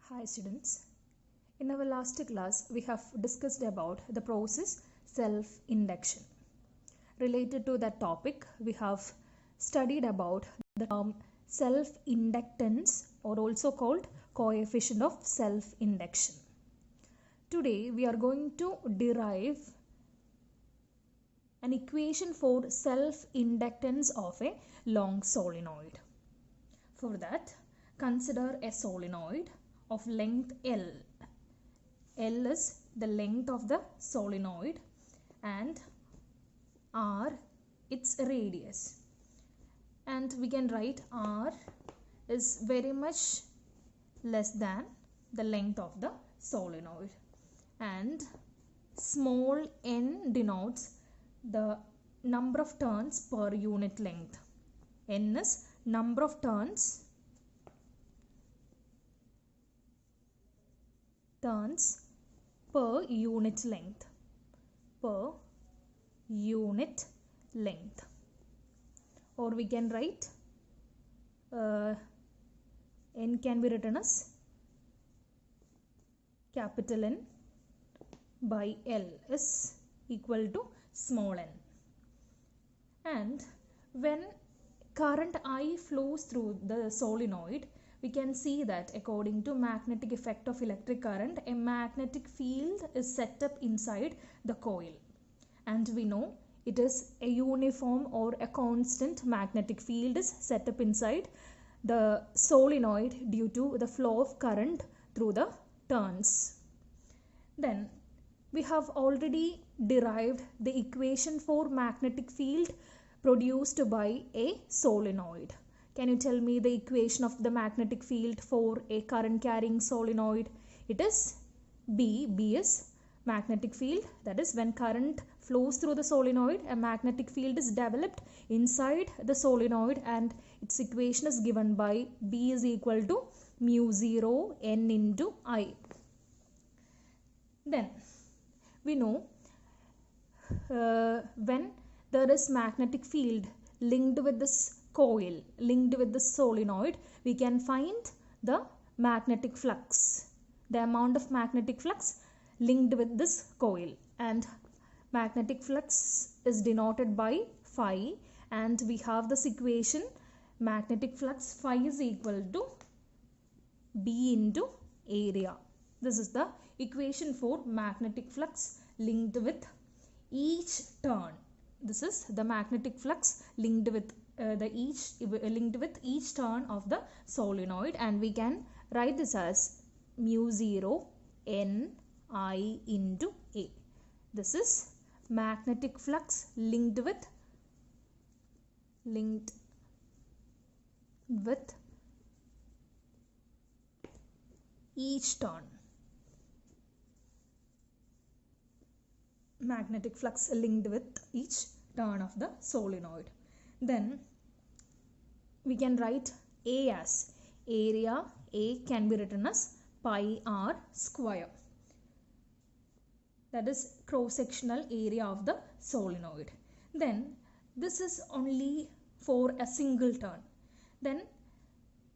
Hi students, in our last class we have discussed about the process self-induction. Related to that topic we have studied about the term self-inductance or also called coefficient of self-induction. Today we are going to derive an equation for self-inductance of a long solenoid. For that, consider a solenoid of length L. L is the length of the solenoid and R its radius. And we can write R is very much less than the length of the solenoid. And small n denotes the number of turns per unit length. N is number of turns per unit length. Or we can write n can be written as capital N by L is equal to small n. And when current I flows through the solenoid, we can see that according to magnetic effect of electric current, a magnetic field is set up inside the coil. And we know it is a uniform or a constant magnetic field is set up inside the solenoid due to the flow of current through the turns. Then we have already derived the equation for magnetic field produced by a solenoid. Can you tell me the equation of the magnetic field for a current carrying solenoid? It is B. B is magnetic field. That is, when current flows through the solenoid, a magnetic field is developed inside the solenoid and its equation is given by B is equal to mu 0 n into I. Then we know when there is magnetic field linked with this coil, linked with the solenoid, we can find the magnetic flux, the amount of magnetic flux linked with this coil, and magnetic flux is denoted by phi, and we have this equation magnetic flux phi is equal to B into area. This is the equation for magnetic flux linked with each turn. This is the magnetic flux linked with each turn of the solenoid, and we can write this as mu 0 n I into A. This is magnetic flux linked with each turn. Magnetic flux linked with each turn of the solenoid. Then we can write A as area. A can be written as pi r square. That is cross-sectional area of the solenoid. Then this is only for a single turn. Then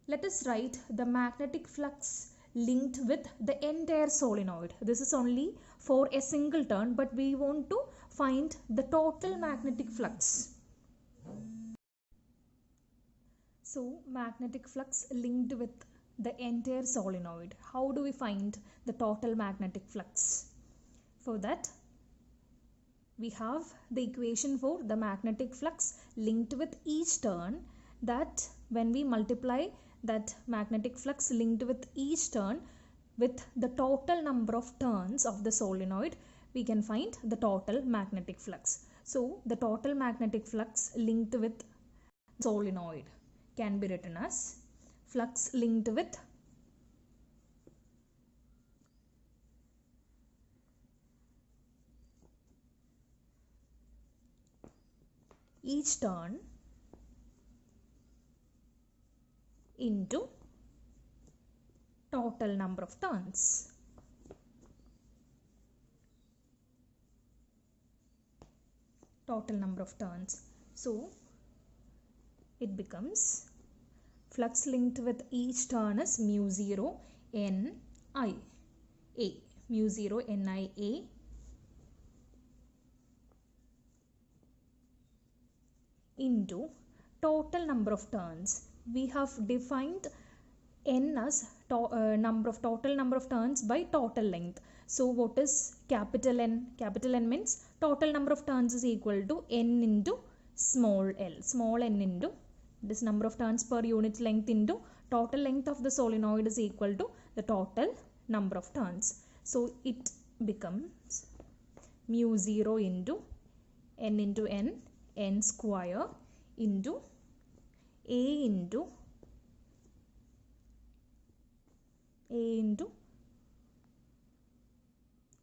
let us write the magnetic flux linked with the entire solenoid. This is only for a single turn, but we want to find the total magnetic flux. So magnetic flux linked with the entire solenoid. How do we find the total magnetic flux? For that, we have the equation for the magnetic flux linked with each turn, that when we multiply that magnetic flux linked with each turn with the total number of turns of the solenoid, we can find the total magnetic flux. So the total magnetic flux linked with solenoid can be written as flux linked with each turn into total number of turns. So it becomes flux linked with each turn is mu 0 Ni A, mu 0 Ni A into total number of turns. We have defined n as total number of turns by total length. So what is capital N? Capital N means total number of turns is equal to n into small l. Small n into this number of turns per unit length into total length of the solenoid is equal to the total number of turns. So it becomes mu 0 into n square into A into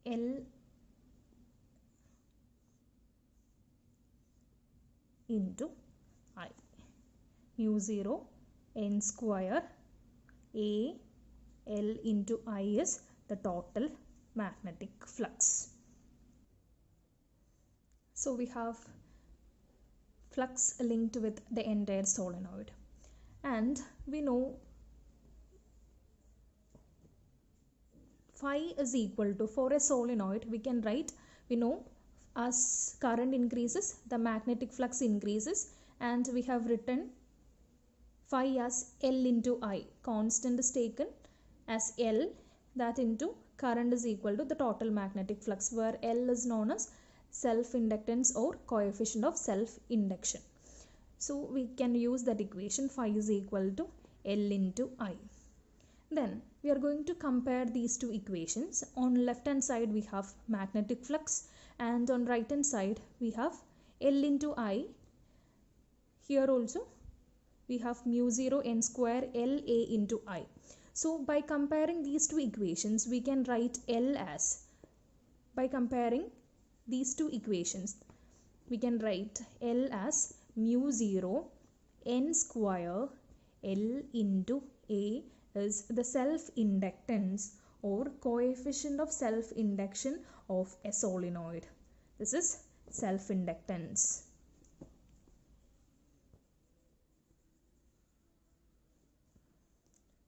L into I. Mu 0 n square A L into I is the total magnetic flux. So we have flux linked with the entire solenoid, and we know phi is equal to, for a solenoid we can write, we know as current increases the magnetic flux increases, and we have written phi as L into I. Constant is taken as L, that into current is equal to the total magnetic flux, where L is known as self-inductance or coefficient of self-induction. So we can use that equation, phi is equal to L into I. Then we are going to compare these two equations. On left hand side we have magnetic flux, and on right hand side we have L into I. Here also we have mu 0 n square L A into I. So by comparing these two equations we can write L as, by comparing these two equations we can write L as mu 0 n square L into A is the self-inductance or coefficient of self-induction of a solenoid. This is self-inductance.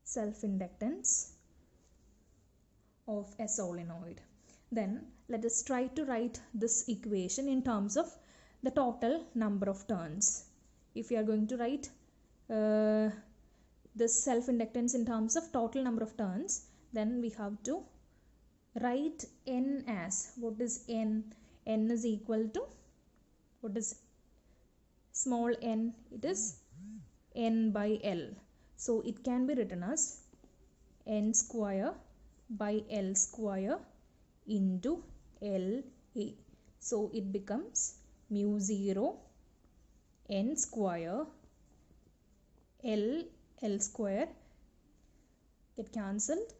Self-inductance of a solenoid. Then let us try to write this equation in terms of the total number of turns. If you are going to write this self-inductance in terms of total number of turns, then we have to write n as, what is n? N is equal to, what is small n? It is n by L. So it can be written as n square by L square into L A. So it becomes mu 0 n square L square get cancelled,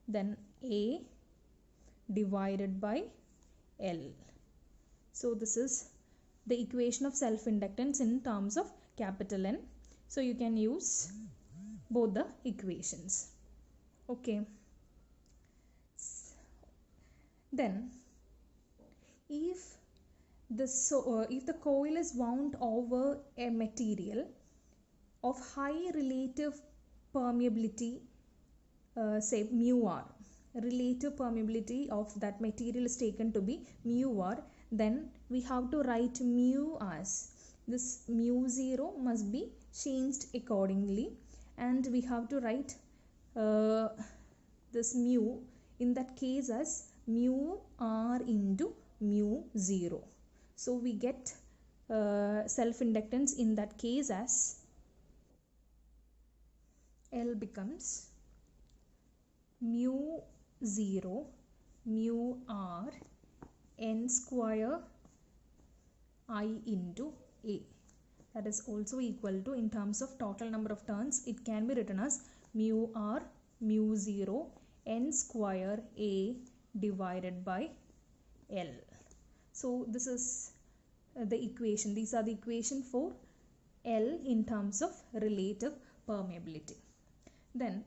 then A divided by L. So this is the equation of self-inductance in terms of capital N. So you can use both the equations. Okay. Then if the coil is wound over a material of high relative permeability, say mu r, relative permeability of that material is taken to be mu r, then we have to write mu as, this mu 0 must be changed accordingly, and we have to write this mu in that case as mu r into mu 0. So we get self-inductance in that case as L becomes mu 0 mu r n square I into A. That is also equal to, in terms of total number of turns, it can be written as mu r mu 0 n square A divided by L. So this is the equation. These are the equation for L in terms of relative permeability. Then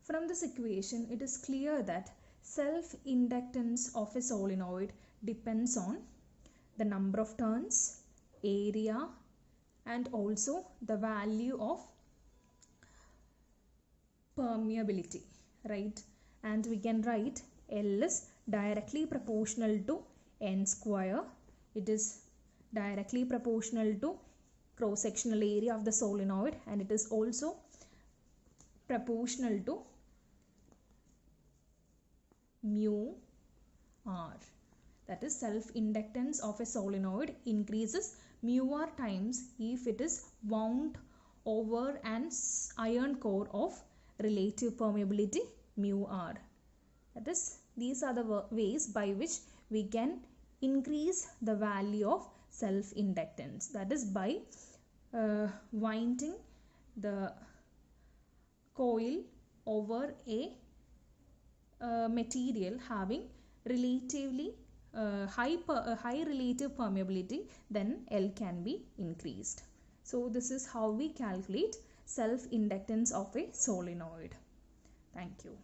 from this equation it is clear that self-inductance of a solenoid depends on the number of turns, area, and also the value of permeability. right? And we can write L is directly proportional to N square. It is directly proportional to cross-sectional area of the solenoid, and it is also proportional to mu r. That is, self-inductance of a solenoid increases mu r times if it is wound over an iron core of relative permeability mu r. That is, these are the ways by which we can increase the value of self-inductance. That is by winding the coil over a material having relatively high relative permeability, then L can be increased. So this is how we calculate self-inductance of a solenoid. Thank you.